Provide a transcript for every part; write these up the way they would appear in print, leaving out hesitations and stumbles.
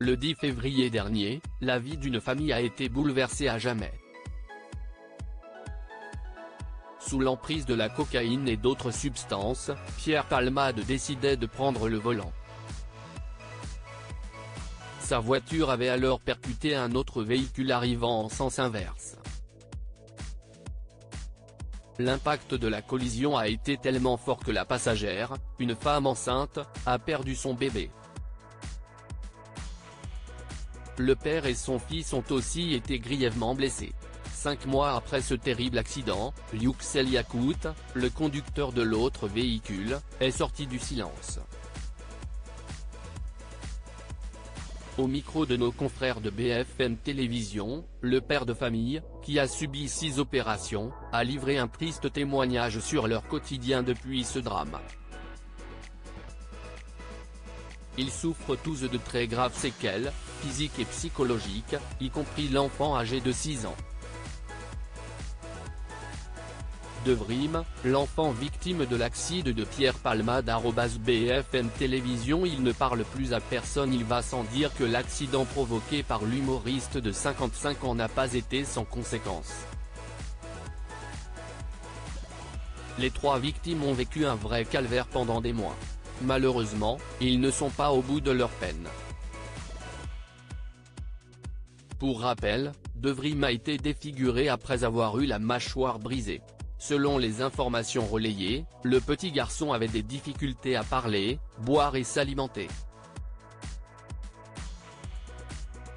Le 10 février dernier, la vie d'une famille a été bouleversée à jamais. Sous l'emprise de la cocaïne et d'autres substances, Pierre Palmade décidait de prendre le volant. Sa voiture avait alors percuté un autre véhicule arrivant en sens inverse. L'impact de la collision a été tellement fort que la passagère, une femme enceinte, a perdu son bébé. Le père et son fils ont aussi été grièvement blessés. 5 mois après ce terrible accident, Yüksel Yakut, le conducteur de l'autre véhicule, est sorti du silence. Au micro de nos confrères de BFM Télévision, le père de famille, qui a subi 6 opérations, a livré un triste témoignage sur leur quotidien depuis ce drame. Ils souffrent tous de très graves séquelles, physiques et psychologiques, y compris l'enfant âgé de 6 ans. Devrim, l'enfant victime de l'accident de Pierre Palmade @BFM Télévision. Il ne parle plus à personne. Il va sans dire que l'accident provoqué par l'humoriste de 55 ans n'a pas été sans conséquences. Les 3 victimes ont vécu un vrai calvaire pendant des mois. Malheureusement, ils ne sont pas au bout de leur peine. Pour rappel, Devrim a été défiguré après avoir eu la mâchoire brisée. Selon les informations relayées, le petit garçon avait des difficultés à parler, boire et s'alimenter.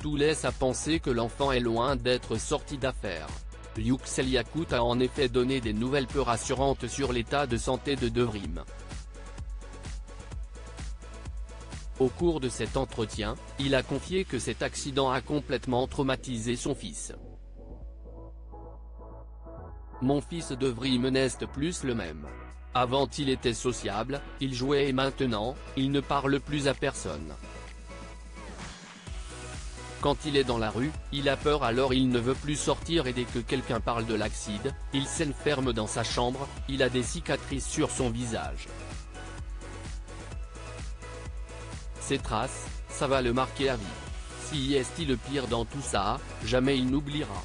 Tout laisse à penser que l'enfant est loin d'être sorti d'affaire. Yüksel Yakut a en effet donné des nouvelles peu rassurantes sur l'état de santé de Devrim. Au cours de cet entretien, il a confié que cet accident a complètement traumatisé son fils. Mon fils Devrim n'est plus le même. Avant il était sociable, il jouait et maintenant, il ne parle plus à personne. Quand il est dans la rue, il a peur alors il ne veut plus sortir et dès que quelqu'un parle de l'accident, il s'enferme dans sa chambre, il a des cicatrices sur son visage. Ces traces, ça va le marquer à vie. Si est-il le pire dans tout ça, jamais il n'oubliera.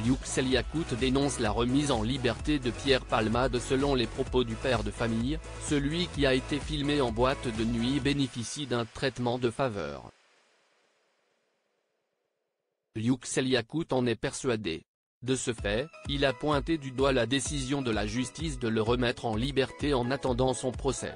Yüksel Yakut dénonce la remise en liberté de Pierre Palmade. Selon les propos du père de famille, celui qui a été filmé en boîte de nuit bénéficie d'un traitement de faveur. Yüksel Yakut en est persuadé. De ce fait, il a pointé du doigt la décision de la justice de le remettre en liberté en attendant son procès.